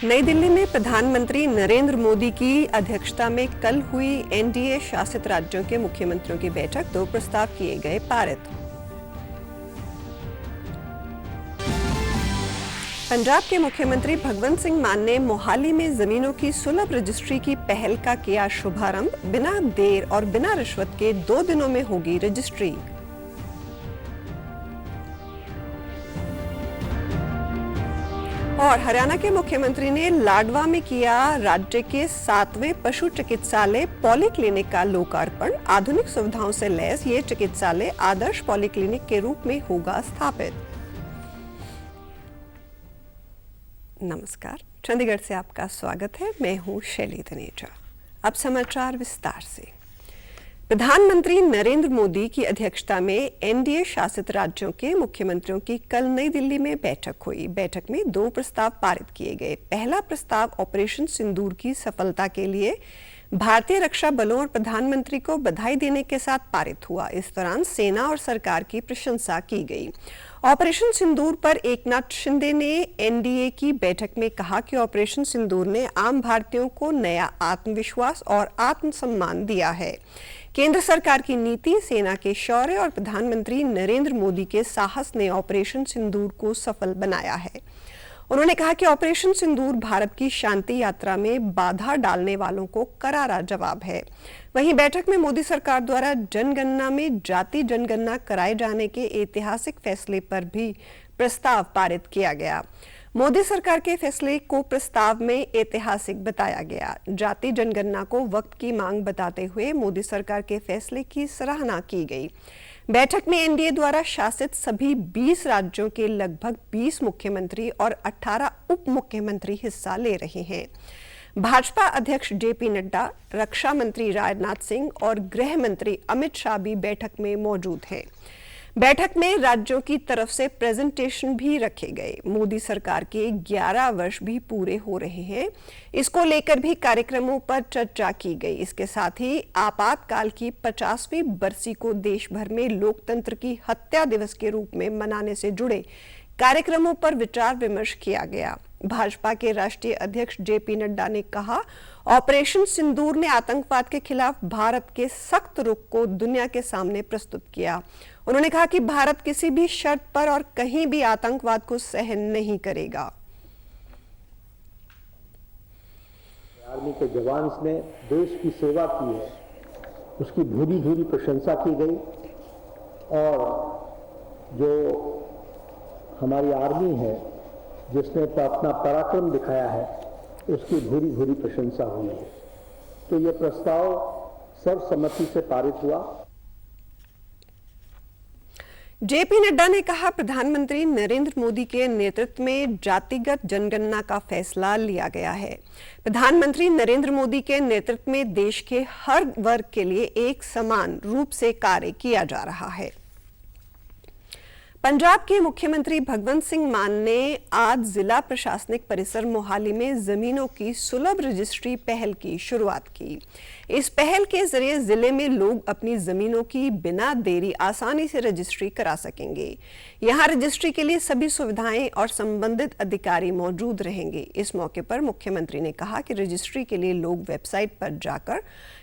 नई दिल्ली में प्रधानमंत्री नरेंद्र मोदी की अध्यक्षता में कल हुई एनडीए शासित राज्यों के मुख्यमंत्रियों की बैठक। 2 प्रस्ताव किए गए पारित। पंजाब के मुख्यमंत्री भगवंत सिंह मान ने मोहाली में जमीनों की सुलभ रजिस्ट्री की पहल का किया शुभारंभ। बिना देर और बिना रिश्वत के 2 दिनों में होगी रजिस्ट्री। और हरियाणा के मुख्यमंत्री ने लाडवा में किया राज्य के 7वें पशु चिकित्सालय पॉलीक्लिनिक का लोकार्पण। आधुनिक सुविधाओं से लैस ये चिकित्सालय आदर्श पॉलीक्लिनिक के रूप में होगा स्थापित। नमस्कार, चंडीगढ़ से आपका स्वागत है। मैं हूं शैली धनेजा। अब समाचार विस्तार से। प्रधानमंत्री नरेंद्र मोदी की अध्यक्षता में एनडीए शासित राज्यों के मुख्यमंत्रियों की कल नई दिल्ली में बैठक हुई। बैठक में 2 प्रस्ताव पारित किए गए। पहला प्रस्ताव ऑपरेशन सिंदूर की सफलता के लिए भारतीय रक्षा बलों और प्रधानमंत्री को बधाई देने के साथ पारित हुआ। इस दौरान सेना और सरकार की प्रशंसा की गई। ऑपरेशन सिंदूर पर एकनाथ शिंदे ने एनडीए की बैठक में कहा कि ऑपरेशन सिंदूर ने आम भारतीयों को नया आत्मविश्वास और आत्मसम्मान दिया है। केंद्र सरकार की नीति, सेना के शौर्य और प्रधानमंत्री नरेंद्र मोदी के साहस ने ऑपरेशन सिंदूर को सफल बनाया है। उन्होंने कहा कि ऑपरेशन सिंदूर भारत की शांति यात्रा में बाधा डालने वालों को करारा जवाब है। वहीं बैठक में मोदी सरकार द्वारा जनगणना में जाति जनगणना कराए जाने के ऐतिहासिक फैसले पर भी प्रस्ताव पारित किया गया। मोदी सरकार के फैसले को प्रस्ताव में ऐतिहासिक बताया गया। जाति जनगणना को वक्त की मांग बताते हुए मोदी सरकार के फैसले की सराहना की गई। बैठक में एनडीए द्वारा शासित सभी 20 राज्यों के लगभग 20 मुख्यमंत्री और 18 उप मुख्यमंत्री हिस्सा ले रहे हैं। भाजपा अध्यक्ष जेपी नड्डा, रक्षा मंत्री राजनाथ सिंह और गृह मंत्री अमित शाह भी बैठक में मौजूद हैं। बैठक में राज्यों की तरफ से प्रेजेंटेशन भी रखे गए। मोदी सरकार के 11 वर्ष भी पूरे हो रहे हैं, इसको लेकर भी कार्यक्रमों पर चर्चा की गई। इसके साथ ही आपातकाल की 50वीं बरसी को देश भर में लोकतंत्र की हत्या दिवस के रूप में मनाने से जुड़े कार्यक्रमों पर विचार विमर्श किया गया। भाजपा के राष्ट्रीय अध्यक्ष जेपी नड्डा ने कहा, ऑपरेशन सिंदूर ने आतंकवाद के खिलाफ भारत के सख्त रुख को दुनिया के सामने प्रस्तुत किया। उन्होंने कहा कि भारत किसी भी शर्त पर और कहीं भी आतंकवाद को सहन नहीं करेगा। आर्मी के जवान ने देश की सेवा की है, उसकी भूरी भूरी प्रशंसा की गई। और जो हमारी आर्मी है जिसने अपना पराक्रम दिखाया है, उसकी भूरी भूरी प्रशंसा हुई है। तो यह प्रस्ताव सर्वसम्मति से पारित हुआ। जेपी नड्डा ने कहा, प्रधानमंत्री नरेंद्र मोदी के नेतृत्व में जातिगत जनगणना का फैसला लिया गया है। प्रधानमंत्री नरेंद्र मोदी के नेतृत्व में देश के हर वर्ग के लिए एक समान रूप से कार्य किया जा रहा है। पंजाब के मुख्यमंत्री भगवंत सिंह मान ने आज जिला प्रशासनिक परिसर मोहाली में जमीनों की सुलभ रजिस्ट्री पहल की शुरुआत की। इस पहल के जरिए जिले में लोग अपनी जमीनों की बिना देरी आसानी से रजिस्ट्री करा सकेंगे। यहां रजिस्ट्री के लिए सभी सुविधाएं और संबंधित अधिकारी मौजूद रहेंगे। इस मौके पर मुख्यमंत्री ने कहा कि रजिस्ट्री के लिए लोग वेबसाइट पर जाकर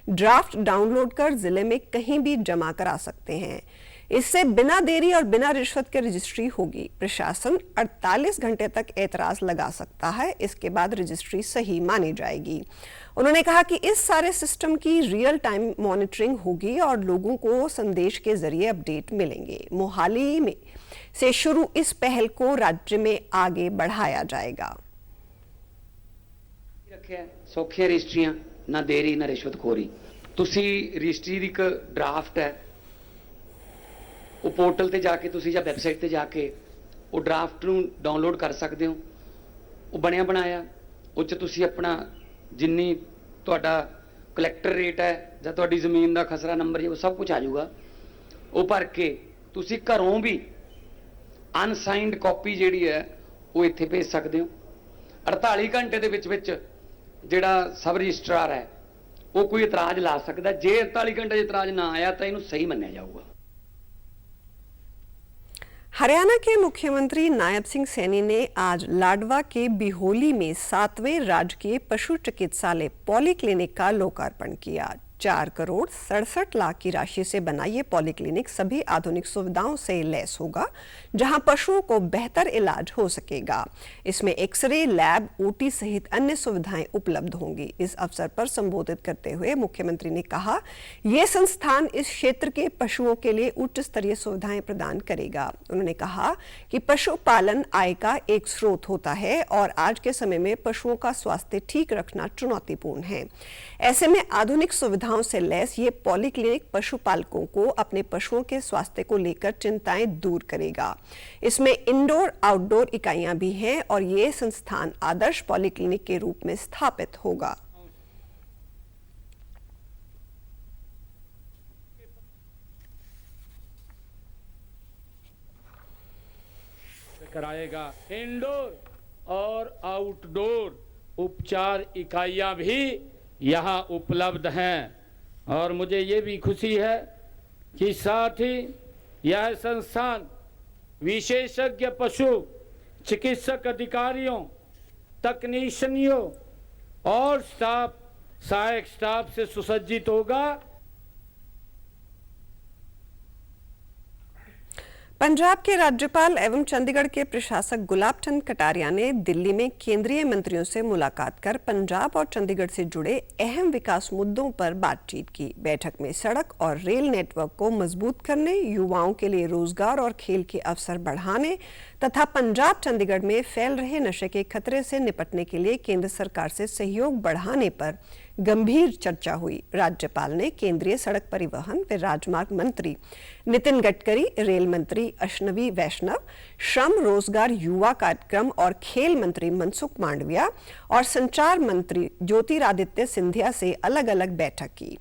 ड्राफ्ट डाउनलोड कर जिले में कहीं भी जमा करा सकते हैं। इससे बिना देरी और बिना रिश्वत के रजिस्ट्री होगी। प्रशासन 48 घंटे तक एतराज लगा सकता है, इसके बाद रजिस्ट्री सही मानी जाएगी। उन्होंने कहा कि इस सारे सिस्टम की रियल टाइम मॉनिटरिंग होगी और लोगों को संदेश के जरिए अपडेट मिलेंगे। मोहाली में से शुरू इस पहल को राज्य में आगे बढ़ाया जाएगा। सौखियां रजिस्ट्रियां, ना देरी ना रिश्वतखोरी। तुसी रजिस्ट्री दी एक ड्राफ्ट है, वो पोर्टल ते जाके तुसी या वैबसाइट ते जाके वो ड्राफ्ट नूं डाउनलोड कर सकते हो। वो बनया बनाया उस च तुसी अपना जिन्नी तुहाडा कलैक्टर रेट है जां तुहाडी जमीन का खसरा नंबर है, वो सब कुछ आ जाऊगा। वो भर के तुसी घरों भी अनसाइंड कॉपी जिहड़ी है वो इत्थे भेज सकते हो। 48 घंटे दे विच विच जिहड़ा सब रजिस्ट्रार है वो कोई इतराज ला सकदा। जे 48 घंटे इतराज ना आया तो इहनूं सही मन्निया जाऊगा। हरियाणा के मुख्यमंत्री नायब सिंह सैनी ने आज लाडवा के बिहोली में 7वें राजकीय पशु चिकित्सालय पॉलीक्लिनिक का लोकार्पण किया। 4 करोड़ 67 लाख की राशि से बना ये पॉलीक्लिनिक सभी आधुनिक सुविधाओं से लैस होगा, जहां पशुओं को बेहतर इलाज हो सकेगा। इसमें एक्सरे, लैब, ओटी सहित अन्य सुविधाएं उपलब्ध होंगी। इस अवसर पर संबोधित करते हुए मुख्यमंत्री ने कहा, ये संस्थान इस क्षेत्र के पशुओं के लिए उच्च स्तरीय सुविधाएं प्रदान करेगा। उन्होंने कहा कि पशुपालन आय का एक स्रोत होता है और आज के समय में पशुओं का स्वास्थ्य ठीक रखना चुनौतीपूर्ण है। ऐसे में आधुनिक सुविधाओं से लैस ये पॉलीक्लिनिक पशुपालकों को अपने पशुओं के स्वास्थ्य को लेकर चिंताएं दूर करेगा। इसमें इंडोर आउटडोर इकाइयां भी हैं और ये संस्थान आदर्श पॉलीक्लिनिक के रूप में स्थापित होगा। कराएगा। इंडोर और आउटडोर उपचार इकाइयां भी यहाँ उपलब्ध हैं और मुझे ये भी खुशी है कि साथ ही यह संस्थान विशेषज्ञ पशु चिकित्सक अधिकारियों, तकनीशियनों और सहायक स्टाफ से सुसज्जित होगा। पंजाब के राज्यपाल एवं चंडीगढ़ के प्रशासक गुलाब चंद कटारिया ने दिल्ली में केंद्रीय मंत्रियों से मुलाकात कर पंजाब और चंडीगढ़ से जुड़े अहम विकास मुद्दों पर बातचीत की। बैठक में सड़क और रेल नेटवर्क को मजबूत करने, युवाओं के लिए रोजगार और खेल के अवसर बढ़ाने तथा पंजाब चंडीगढ़ में फैल रहे नशे के खतरे से निपटने के लिए केंद्र सरकार से सहयोग बढ़ाने पर गंभीर चर्चा हुई। राज्यपाल ने केंद्रीय सड़क परिवहन व राजमार्ग मंत्री नितिन गडकरी, रेल मंत्री अश्विनी वैष्णव, श्रम, रोजगार, युवा कार्यक्रम और खेल मंत्री मनसुख मांडविया और संचार मंत्री ज्योतिरादित्य सिंधिया से अलग-अलग बैठक की।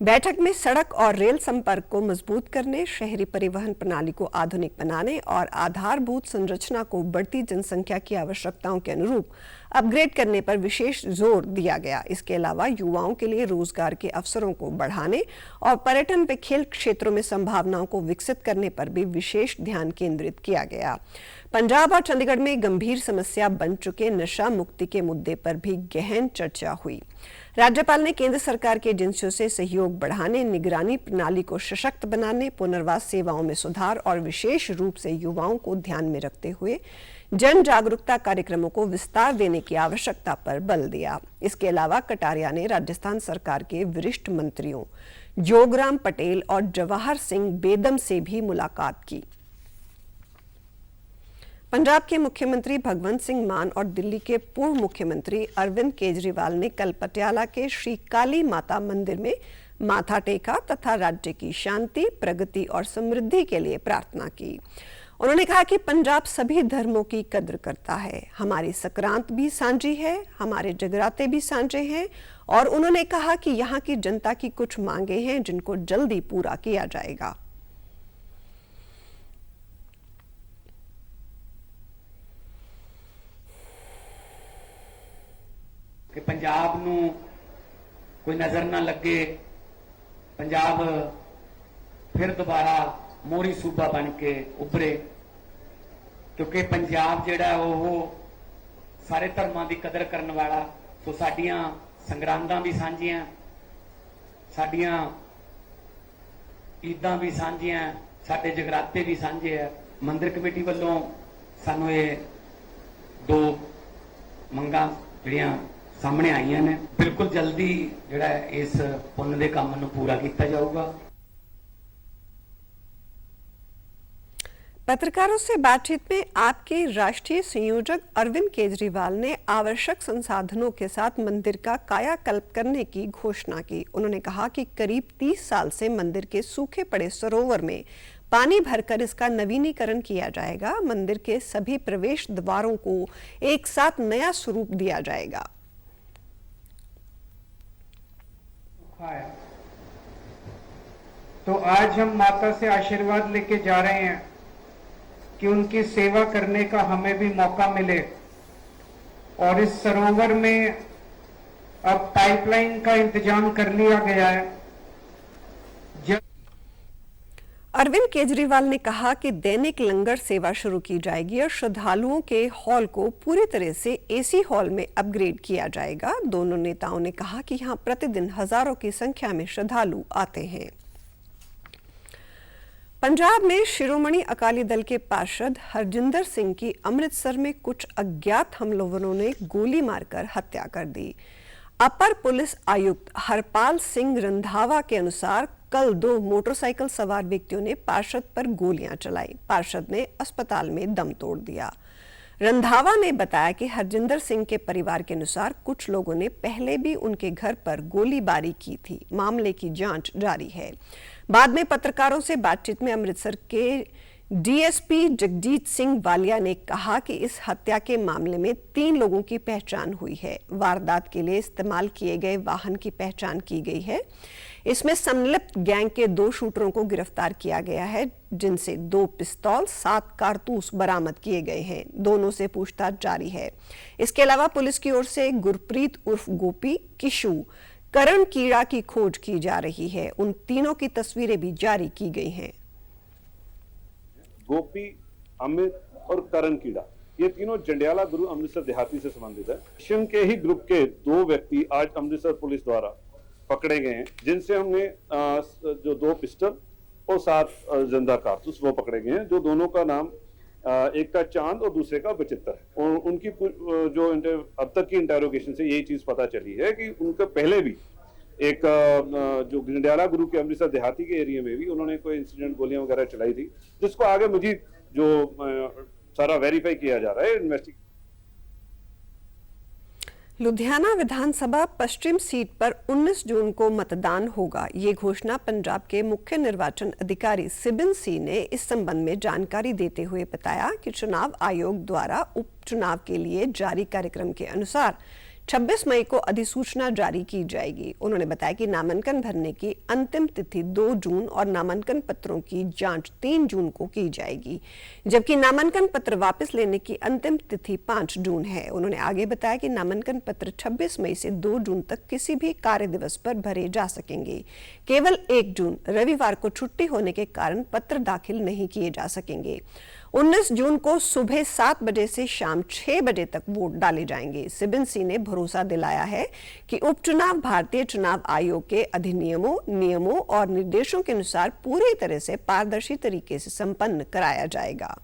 बैठक में सड़क और रेल संपर्क को मजबूत करने, शहरी परिवहन प्रणाली को आधुनिक बनाने और आधारभूत संरचना को बढ़ती जनसंख्या की आवश्यकताओं के अनुरूप अपग्रेड करने पर विशेष जोर दिया गया। इसके अलावा युवाओं के लिए रोजगार के अवसरों को बढ़ाने और पर्यटन व खेल क्षेत्रों में संभावनाओं को विकसित करने पर भी विशेष ध्यान केंद्रित किया गया। पंजाब और चंडीगढ़ में गंभीर समस्या बन चुके नशा मुक्ति के मुद्दे पर भी गहन चर्चा हुई। राज्यपाल ने केंद्र सरकार की एजेंसियों से सहयोग बढ़ाने, निगरानी प्रणाली को सशक्त बनाने, पुनर्वास सेवाओं में सुधार और विशेष रूप से युवाओं को ध्यान में रखते हुए जन जागरूकता कार्यक्रमों को विस्तार देने की आवश्यकता पर बल दिया। इसके अलावा कटारिया ने राजस्थान सरकार के वरिष्ठ मंत्रियों जोगराम पटेल और जवाहर सिंह बेदम से भी मुलाकात की। पंजाब के मुख्यमंत्री भगवंत सिंह मान और दिल्ली के पूर्व मुख्यमंत्री अरविंद केजरीवाल ने कल पटियाला के श्री काली माता मंदिर में माथा टेका तथा राज्य की शांति, प्रगति और समृद्धि के लिए प्रार्थना की। उन्होंने कहा कि पंजाब सभी धर्मों की कद्र करता है, हमारी संक्रांत भी साझी है, हमारे जगराते भी साझे हैं और उन्होंने कहा कि यहाँ की जनता की कुछ मांगे हैं जिनको जल्दी पूरा किया जाएगा। कि पंजाब नू कोई नजर ना लगे, पंजाब फिर दोबारा मोहरी सूबा बन के उभरे, क्योंकि पंजाब जिहड़ा वो सारे धर्मां दी कदर करने वाला। तो साडियां संगरांदां भी सांझियां, साडियां ईदां भी सांझियां, साडे जगराते भी सांझे है। मंदिर कमेटी वालों सानू ये 2 मंगां जिहड़ियां सामने आईयां ने, बिल्कुल जल्दी जिहड़ा इस पुण्य दे काम नूं पूरा किया जाऊगा। पत्रकारों से बातचीत में आपके राष्ट्रीय संयोजक अरविंद केजरीवाल ने आवश्यक संसाधनों के साथ मंदिर का कायाकल्प करने की घोषणा की। उन्होंने कहा कि करीब 30 साल से मंदिर के सूखे पड़े सरोवर में पानी भरकर इसका नवीनीकरण किया जाएगा। मंदिर के सभी प्रवेश द्वारों को एक साथ नया स्वरूप दिया जाएगा। तो आज हम माता से आशीर्वाद लेके जा रहे हैं कि उनकी सेवा करने का हमें भी मौका मिले और इस सरोवर में अब पाइपलाइन का इंतजाम कर लिया गया है। अरविंद केजरीवाल ने कहा कि दैनिक लंगर सेवा शुरू की जाएगी और श्रद्धालुओं के हॉल को पूरी तरह से एसी हॉल में अपग्रेड किया जाएगा। दोनों नेताओं ने कहा कि यहां प्रतिदिन हजारों की संख्या में श्रद्धालु आते हैं। पंजाब में शिरोमणि अकाली दल के पार्षद हरजिंदर सिंह की अमृतसर में कुछ अज्ञात हमलावरों ने गोली मारकर हत्या कर दी। अपर पुलिस आयुक्त हरपाल सिंह रंधावा के अनुसार कल 2 मोटरसाइकिल सवार व्यक्तियों ने पार्षद पर गोलियां चलाई। पार्षद ने अस्पताल में दम तोड़ दिया। रंधावा ने बताया कि हरजिंदर सिंह के परिवार के अनुसार कुछ लोगों ने पहले भी उनके घर पर गोलीबारी की थी। मामले की जांच जारी है। बाद में पत्रकारों से बातचीत में अमृतसर के डीएसपी जगजीत सिंह वालिया ने कहा कि इस हत्या के मामले में 3 लोगों की पहचान हुई है। वारदात के लिए इस्तेमाल किए गए वाहन की पहचान की गई है। इसमें संलिप्त गैंग के 2 शूटरों को गिरफ्तार किया गया है, जिनसे 2 पिस्तौल 7 कारतूस बरामद किए गए हैं। दोनों से पूछताछ जारी है। इसके अलावा पुलिस की ओर से गुरप्रीत उर्फ गोपी, किशु, करण कीड़ा की खोज की जा रही है। उन तीनों की तस्वीरें भी जारी की गई हैं। गोपी, अमित और करण कीड़ा, ये तीनों जंडियाला गुरु अमृतसर देहाती से संबंधित है। शिव के ही ग्रुप के 2 व्यक्ति आज अमृतसर पुलिस द्वारा पकड़े गए हैं, जिनसे हमने जो 2 पिस्टल और 7 जिंदा कारतूस वो पकड़े गए हैं, जो दोनों का नाम एक का चांद और दूसरे का विचित्र है। और उनकी जो अब तक की इंटेरोगेशन से यही चीज पता चली है कि उनका पहले भी एक जो जंडियाला गुरु के अमृतसर देहाती के एरिया में भी उन्होंने कोई इंसिडेंट गोलियां वगैरह चलाई थी, जिसको आगे मजीद जो सारा वेरीफाई किया जा रहा है इन्वेस्टिगेशन। लुधियाना विधानसभा पश्चिम सीट पर 19 जून को मतदान होगा। ये घोषणा पंजाब के मुख्य निर्वाचन अधिकारी सिबिन सी ने इस संबंध में जानकारी देते हुए बताया कि चुनाव आयोग द्वारा उपचुनाव के लिए जारी कार्यक्रम के अनुसार 26 मई को अधिसूचना जारी की जाएगी। उन्होंने बताया कि नामांकन भरने की अंतिम तिथि 2 जून और नामांकन पत्रों की जांच 3 जून को की जाएगी, जबकि नामांकन पत्र वापस लेने की अंतिम तिथि 5 जून है। उन्होंने आगे बताया कि नामांकन पत्र 26 मई से 2 जून तक किसी भी कार्य दिवस पर भरे जा सकेंगे। केवल 1 जून रविवार को छुट्टी होने के कारण पत्र दाखिल नहीं किए जा सकेंगे। 19 जून को सुबह 7 बजे से शाम 6 बजे तक वोट डाले जाएंगे। सिबिन सी ने भरोसा दिलाया है कि उपचुनाव भारतीय चुनाव आयोग के अधिनियमों, नियमों और निर्देशों के अनुसार पूरी तरह से पारदर्शी तरीके से संपन्न कराया जाएगा।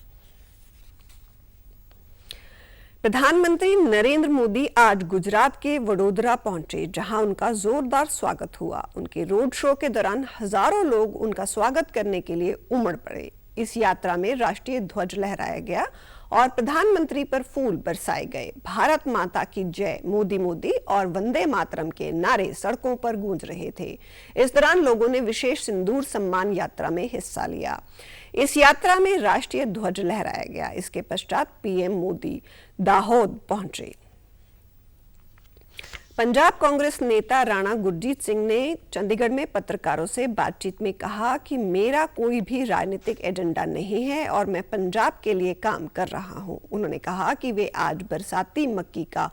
प्रधानमंत्री नरेंद्र मोदी आज गुजरात के वडोदरा पहुंचे, जहां उनका जोरदार स्वागत हुआ। उनके रोड शो के दौरान हजारों लोग उनका स्वागत करने के लिए उमड़ पड़े। इस यात्रा में राष्ट्रीय ध्वज लहराया गया और प्रधानमंत्री पर फूल बरसाए गए। भारत माता की जय, मोदी मोदी और वंदे मातरम के नारे सड़कों पर गूंज रहे थे। इस दौरान लोगों ने विशेष सिंदूर सम्मान यात्रा में हिस्सा लिया। इस यात्रा में राष्ट्रीय ध्वज लहराया गया। इसके पश्चात पीएम मोदी दाहोद पहुंचे। पंजाब कांग्रेस नेता राणा गुरजीत सिंह ने चंडीगढ़ में पत्रकारों से बातचीत में कहा कि मेरा कोई भी राजनीतिक एजेंडा नहीं है और मैं पंजाब के लिए काम कर रहा हूं। उन्होंने कहा कि वे आज बरसाती मक्की का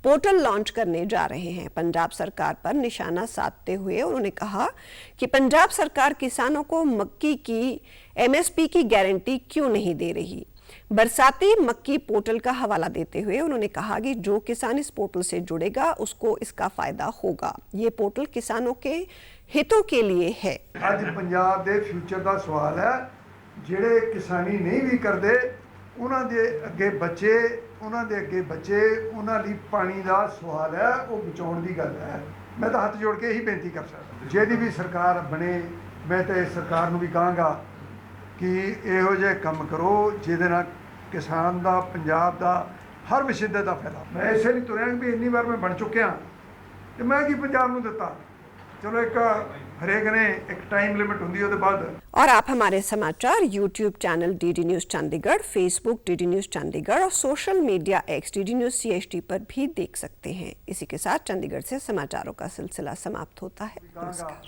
पोर्टल लॉन्च करने जा रहे हैं। पंजाब सरकार पर निशाना साधते हुए उन्होंने कहा कि पंजाब सरकार किसानों को मक्की की एमएसपी की गारंटी क्यों नहीं दे रही। बरसाती मक्की पोर्टल का हवाला देते हुए उन्होंने कहा कि जो किसान इस पोर्टल से जुड़ेगा उसको इसका फायदा होगा। ये पोर्टल किसानों के हितों के लिए है। आज पंजाब के फ्यूचर का सवाल है। ਜਿਹੜੇ किसानी नहीं भी करते ਉਹਨਾਂ ਦੇ ਅੱਗੇ ਬੱਚੇ ਉਹਨਾਂ ਲਈ ਪਾਣੀ ਦਾ ਸਵਾਲ ਹੈ, ਉਹ ਬਚਾਉਣ ਦੀ ਗੱਲ ਹੈ। ਮੈਂ ਤਾਂ ਹੱਥ ਜੋੜ ਕੇ ਇਹੀ ਬੇਨਤੀ ਕਰ ਸਕਦਾ, ਜਿਹਦੀ ਵੀ ਸਰਕਾਰ ਬਣੇ ਮੈਂ ਤਾਂ ਇਸ ਸਰਕਾਰ ਨੂੰ ਵੀ ਕਹਾਂਗਾ ਕਿ ਇਹੋ ਜਿਹੇ ਕੰਮ ਕਰੋ ਜਿਹਦੇ ਨਾਲ ਕਿਸਾਨ ਦਾ, ਪੰਜਾਬ ਦਾ ਹਰ ਵਿਸ਼ੇਦੇ ਦਾ ਫਾਇਦਾ। ਮੈਂ ਇਸੇ ਲਈ ਤੁਰਿਆ ਵੀ ਇੰਨੀ ਵਾਰ ਮੈਂ ਬਣ ਚੁੱਕਿਆ ਤੇ ਮੈਂ ਕੀ ਪੰਜਾਬ ਨੂੰ ਦਿੱਤਾ। चलो एक हरेक ने एक टाइम लिमिट होती है, बाद। और आप हमारे समाचार YouTube channel DD news Chandigarh, Facebook DD news Chandigarh और social media X DD news CHD पर भी देख सकते हैं। इसी के साथ चंडीगढ़ से समाचारों का सिलसिला समाप्त होता है। नमस्कार।